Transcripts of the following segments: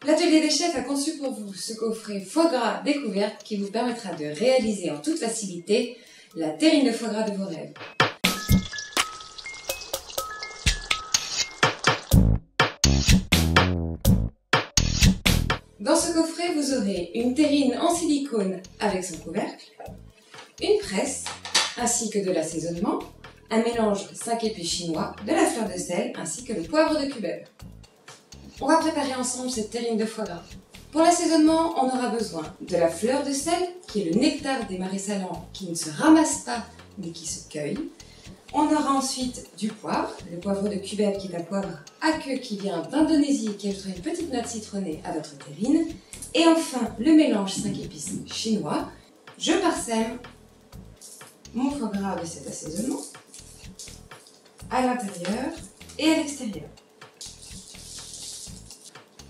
L'atelier des chefs a conçu pour vous ce coffret foie gras découverte qui vous permettra de réaliser en toute facilité la terrine de foie gras de vos rêves. Dans ce coffret, vous aurez une terrine en silicone avec son couvercle, une presse, ainsi que de l'assaisonnement, un mélange 5 épices chinois, de la fleur de sel, ainsi que le poivre de cubeb. On va préparer ensemble cette terrine de foie gras. Pour l'assaisonnement, on aura besoin de la fleur de sel, qui est le nectar des marais salants, qui ne se ramasse pas, mais qui se cueille. On aura ensuite du poivre, le poivre de cubeb qui est un poivre à queue qui vient d'Indonésie et qui ajoutera une petite note citronnée à votre terrine. Et enfin, le mélange 5 épices chinois. Je parsème mon foie gras de cet assaisonnement à l'intérieur et à l'extérieur.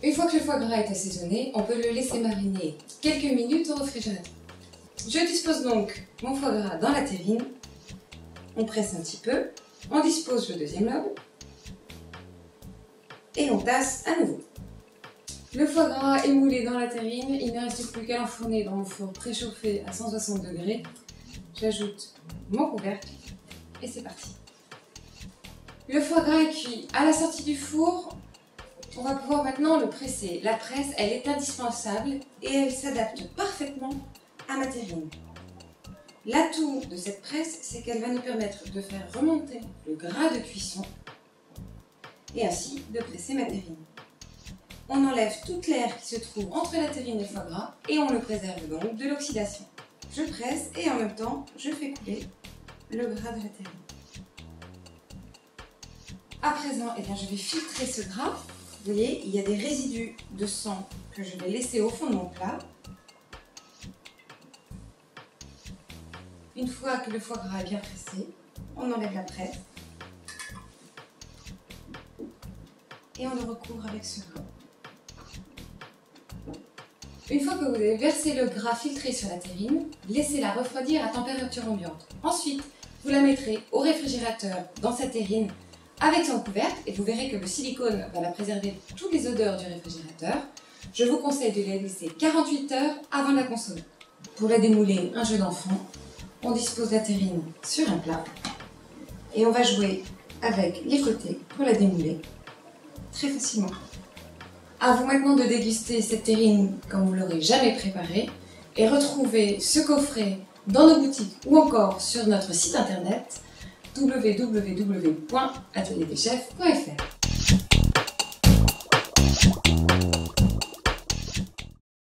Une fois que le foie gras est assaisonné, on peut le laisser mariner quelques minutes au réfrigérateur. Je dispose donc mon foie gras dans la terrine. On presse un petit peu, on dispose le deuxième lobe et on tasse à nouveau. Le foie gras est moulé dans la terrine, il ne reste plus qu'à l'enfourner dans mon four préchauffé à 160 degrés. J'ajoute mon couvercle et c'est parti. Le foie gras est cuit. À la sortie du four, on va pouvoir maintenant le presser. La presse, elle est indispensable et elle s'adapte parfaitement à ma terrine. L'atout de cette presse, c'est qu'elle va nous permettre de faire remonter le gras de cuisson et ainsi de presser ma terrine. On enlève toute l'air qui se trouve entre la terrine et le foie gras et on le préserve donc de l'oxydation. Je presse et en même temps, je fais couler le gras de la terrine. À présent, je vais filtrer ce gras. Vous voyez, il y a des résidus de sang que je vais laisser au fond de mon plat. Une fois que le foie gras est bien pressé, on enlève la presse et on le recouvre avec ce gras. Une fois que vous avez versé le gras filtré sur la terrine, laissez-la refroidir à température ambiante. Ensuite, vous la mettrez au réfrigérateur dans sa terrine avec son couvercle et vous verrez que le silicone va la préserver de toutes les odeurs du réfrigérateur. Je vous conseille de la laisser 48 heures avant de la consommer. Pour la démouler, un jeu d'enfant. On dispose la terrine sur un plat et on va jouer avec les côtés pour la démouler très facilement. À vous maintenant de déguster cette terrine comme vous l'aurez jamais préparée et retrouver ce coffret dans nos boutiques ou encore sur notre site internet www.atelierdeschefs.fr.